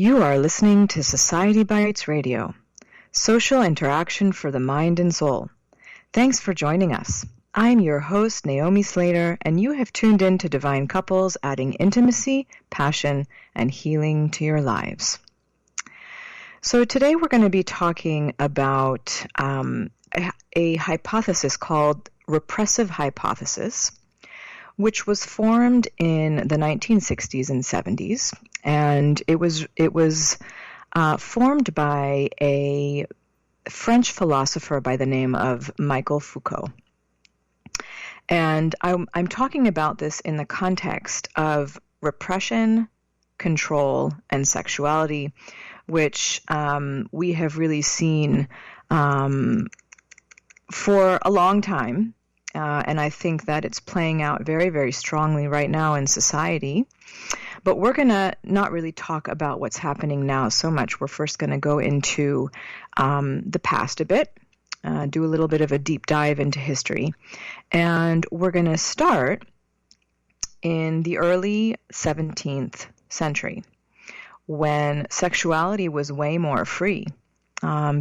You are listening to Society Bites Radio, social interaction for the mind and soul. Thanks for joining us. I'm your host, NAOMI SLATER, and you have tuned in to Divine Couples, adding intimacy, passion, and healing to your lives. So today we're going to be talking about a hypothesis called repressive hypothesis, which was formed in the 1960s and 70s, and it was formed by a French philosopher by the name of Michel Foucault. And I'm talking about this in the context of repression, control, and sexuality, which we have really seen for a long time. And I think that it's playing out very, very strongly right now in society. But we're going to not really talk about what's happening now so much. We're first going to go into the past a bit, do a little bit of a deep dive into history. And we're going to start in the early 17th century, when sexuality was way more free.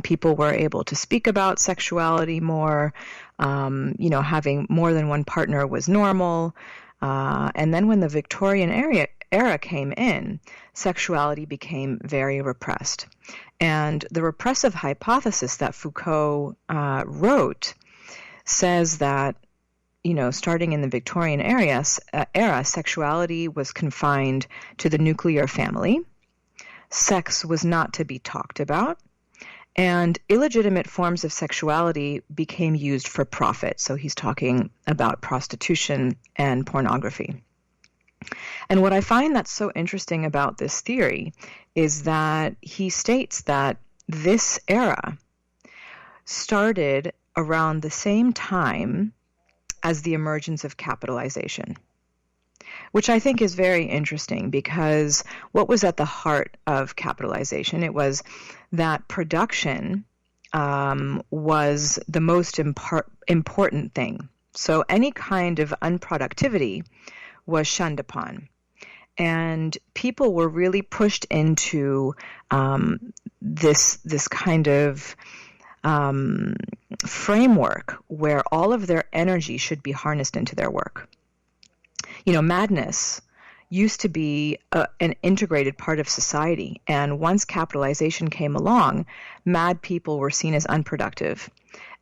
People were able to speak about sexuality more. Having more than one partner was normal. And then when the Victorian era came in, sexuality became very repressed. And the repressive hypothesis that Foucault wrote says that, starting in the Victorian era, sexuality was confined to the nuclear family. Sex was not to be talked about. And illegitimate forms of sexuality became used for profit. So he's talking about prostitution and pornography. And what I find that's so interesting about this theory is that he states that this era started around the same time as the emergence of capitalization, which I think is very interesting, because what was at the heart of capitalization? It was that production was the most important thing. So any kind of unproductivity was shunned upon. And people were really pushed into this kind of framework where all of their energy should be harnessed into their work. Madness used to be an integrated part of society, and once capitalization came along, mad people were seen as unproductive,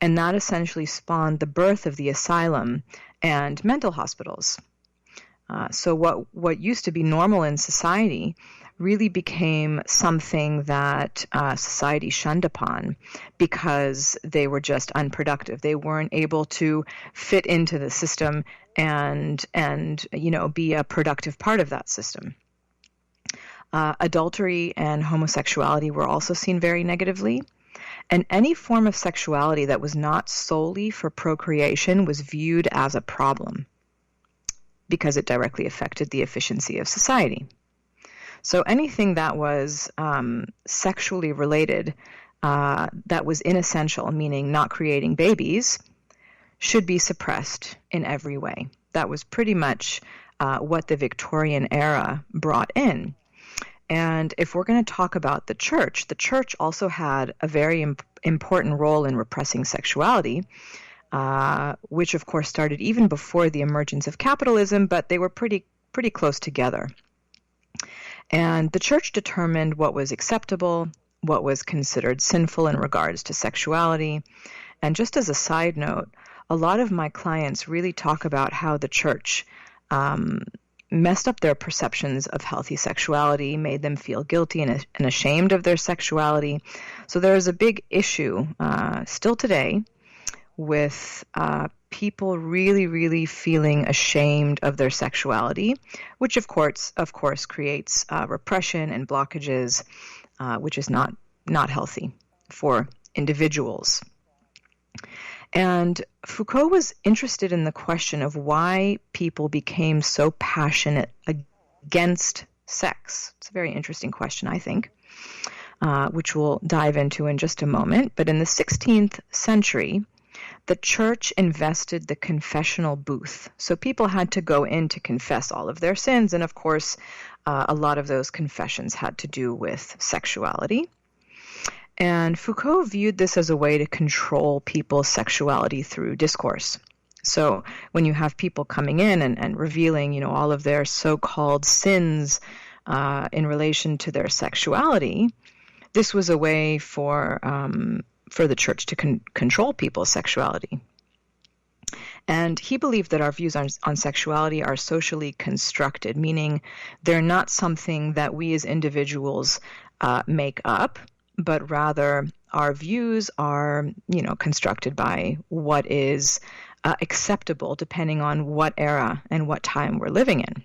and that essentially spawned the birth of the asylum and mental hospitals. So what used to be normal in society really became something that society shunned upon because they were just unproductive. They weren't able to fit into the system and be a productive part of that system. Adultery and homosexuality were also seen very negatively, and any form of sexuality that was not solely for procreation was viewed as a problem because it directly affected the efficiency of society. So anything that was sexually related, that was inessential, meaning not creating babies, should be suppressed in every way. That was pretty much what the Victorian era brought in. And if we're going to talk about the church also had a very important role in repressing sexuality, which of course started even before the emergence of capitalism, but they were pretty close together. And the church determined what was acceptable, what was considered sinful in regards to sexuality. And just as a side note, a lot of my clients really talk about how the church messed up their perceptions of healthy sexuality, made them feel guilty and ashamed of their sexuality. So there is a big issue still today with people really, really feeling ashamed of their sexuality, which of course creates repression and blockages, which is not healthy for individuals. And Foucault was interested in the question of why people became so passionate against sex. It's a very interesting question, I think, which we'll dive into in just a moment. But in the 16th century, the church invested the confessional booth. So people had to go in to confess all of their sins. And of course, a lot of those confessions had to do with sexuality. And Foucault viewed this as a way to control people's sexuality through discourse. So when you have people coming in and revealing, all of their so-called sins in relation to their sexuality, this was a way for the church to control people's sexuality. And he believed that our views on sexuality are socially constructed, meaning they're not something that we as individuals make up, but rather our views are, constructed by what is acceptable depending on what era and what time we're living in.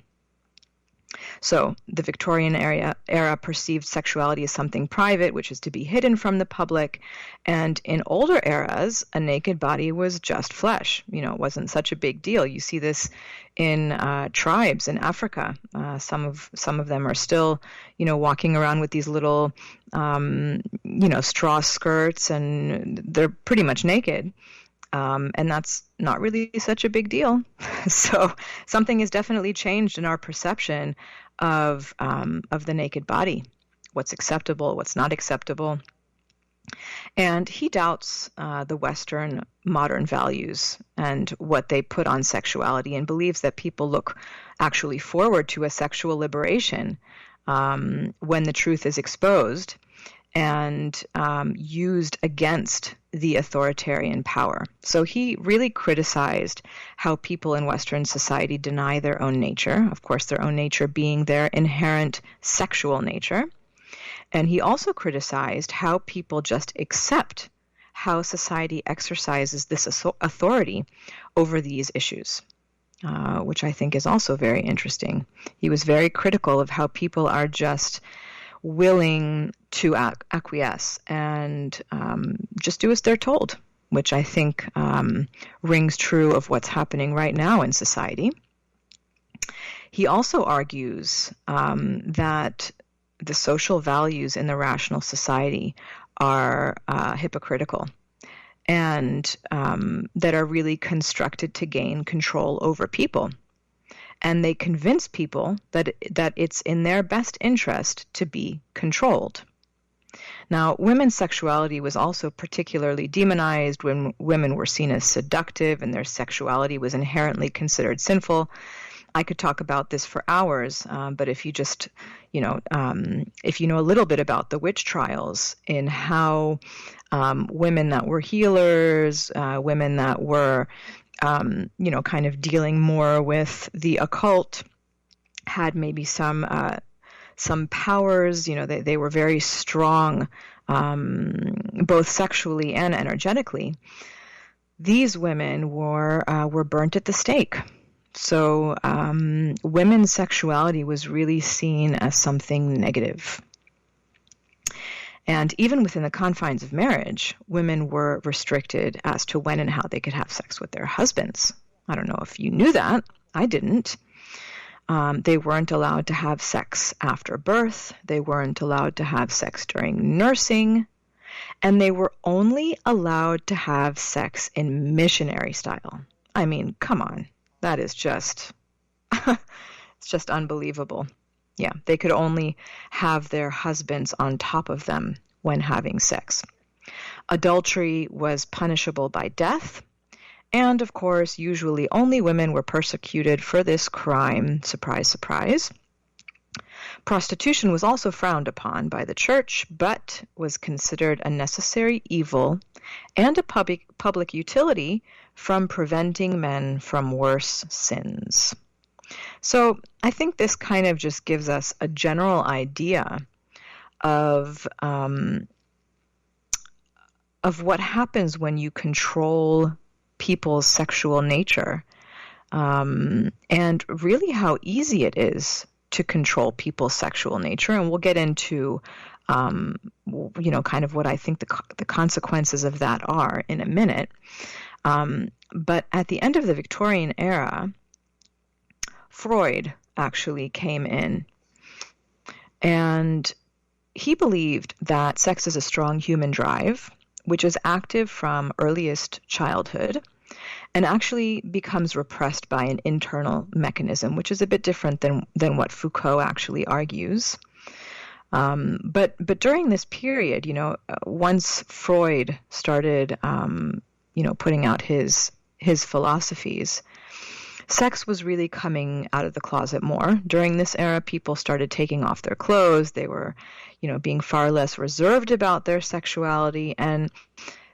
So the Victorian era perceived sexuality as something private, which is to be hidden from the public. And in older eras, a naked body was just flesh. It wasn't such a big deal. You see this in tribes in Africa. Some of them are still, walking around with these little, straw skirts, and they're pretty much naked. And that's not really such a big deal. So something has definitely changed in our perception of the naked body, what's acceptable, what's not acceptable. And he doubts the Western modern values and what they put on sexuality, and believes that people look actually forward to a sexual liberation when the truth is exposed and used against the authoritarian power. So he really criticized how people in Western society deny their own nature, of course their own nature being their inherent sexual nature. And he also criticized how people just accept how society exercises this authority over these issues, which I think is also very interesting. He was very critical of how people are just willing to acquiesce and just do as they're told, which I think rings true of what's happening right now in society. He also argues that the social values in the rational society are hypocritical and that are really constructed to gain control over people. And they convince people that it's in their best interest to be controlled. Now, women's sexuality was also particularly demonized when women were seen as seductive and their sexuality was inherently considered sinful. I could talk about this for hours, but if you just, if you know a little bit about the witch trials in how women that were healers, women that were kind of dealing more with the occult, had maybe some powers. They were very strong, both sexually and energetically. These women were burnt at the stake. So women's sexuality was really seen as something negative. And even within the confines of marriage, women were restricted as to when and how they could have sex with their husbands. I don't know if you knew that. I didn't. They weren't allowed to have sex after birth. They weren't allowed to have sex during nursing. And they were only allowed to have sex in missionary style. I mean, come on. That is just, it's just unbelievable. Yeah, they could only have their husbands on top of them when having sex. Adultery was punishable by death, and of course, usually only women were persecuted for this crime. Surprise, surprise. Prostitution was also frowned upon by the church, but was considered a necessary evil and a public utility from preventing men from worse sins. So I think this kind of just gives us a general idea of what happens when you control people's sexual nature, and really how easy it is to control people's sexual nature. And we'll get into kind of what I think the consequences of that are in a minute. But at the end of the Victorian era, Freud actually came in, and he believed that sex is a strong human drive, which is active from earliest childhood and actually becomes repressed by an internal mechanism, which is a bit different than what Foucault actually argues. But during this period, once Freud started, putting out his philosophies, sex was really coming out of the closet more. During this era, people started taking off their clothes. They were, being far less reserved about their sexuality. And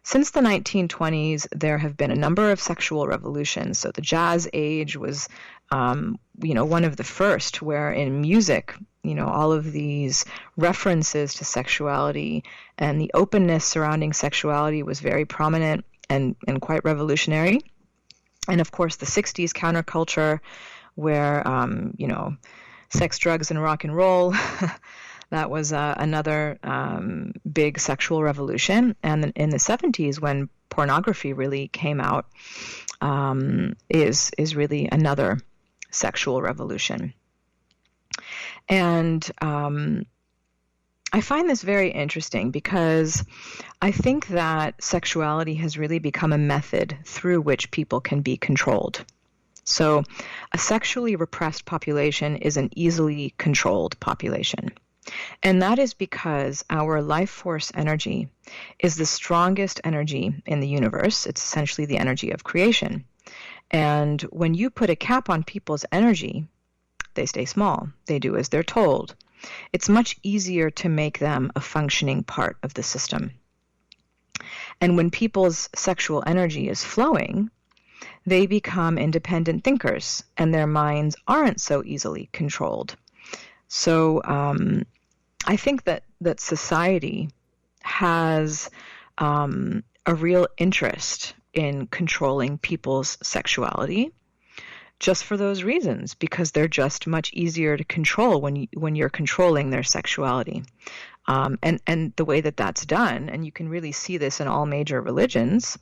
since the 1920s, there have been a number of sexual revolutions. So the Jazz Age was, one of the first, where in music, all of these references to sexuality and the openness surrounding sexuality was very prominent and quite revolutionary. And of course, the 60s counterculture, where, sex, drugs, and rock and roll, that was another big sexual revolution. And in the 70s, when pornography really came out, is really another sexual revolution. And I find this very interesting because I think that sexuality has really become a method through which people can be controlled. So a sexually repressed population is an easily controlled population. And that is because our life force energy is the strongest energy in the universe. It's essentially the energy of creation. And when you put a cap on people's energy, they stay small. They do as they're told. It's much easier to make them a functioning part of the system. And when people's sexual energy is flowing, they become independent thinkers, and their minds aren't so easily controlled. So I think that society has a real interest in controlling people's sexuality, just for those reasons, because they're just much easier to control when you're controlling their sexuality. And the way that that's done, and you can really see this in all major religions,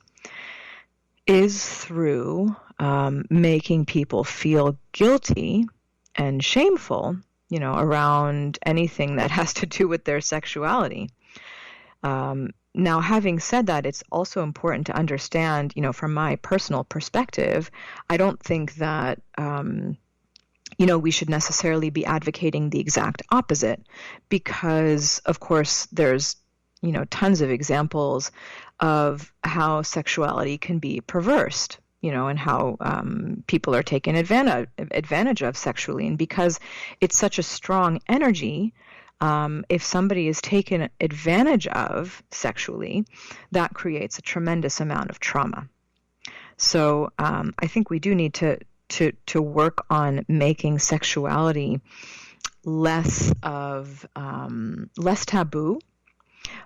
is through making people feel guilty and shameful, around anything that has to do with their sexuality. Now, having said that, it's also important to understand, from my personal perspective, I don't think that, we should necessarily be advocating the exact opposite, because, of course, there's, tons of examples of how sexuality can be perversed, and how people are taken advantage of sexually. And because it's such a strong energy, if somebody is taken advantage of sexually, that creates a tremendous amount of trauma. So I think we do need to work on making sexuality less taboo,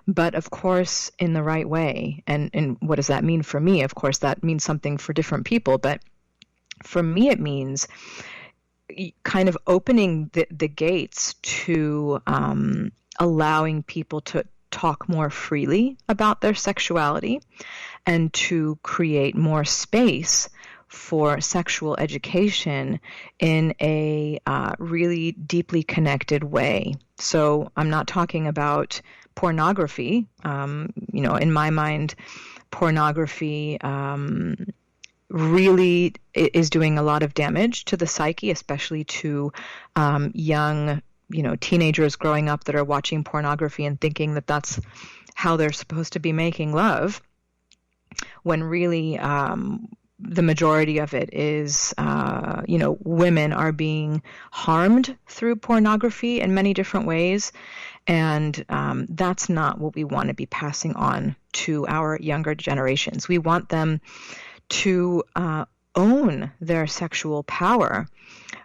but of course in the right way. And what does that mean for me? Of course, that means something for different people, but for me it means kind of opening the gates to allowing people to talk more freely about their sexuality and to create more space for sexual education in a really deeply connected way. So I'm not talking about pornography. In my mind, pornography really is doing a lot of damage to the psyche, especially to young, teenagers growing up that are watching pornography and thinking that that's how they're supposed to be making love, when really the majority of it is, women are being harmed through pornography in many different ways. And that's not what we want to be passing on to our younger generations. We want them to own their sexual power,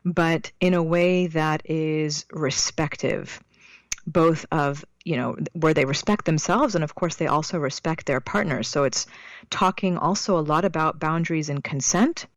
but in a way that is respective, both of, where they respect themselves, and of course they also respect their partners. So it's talking also a lot about boundaries and consent,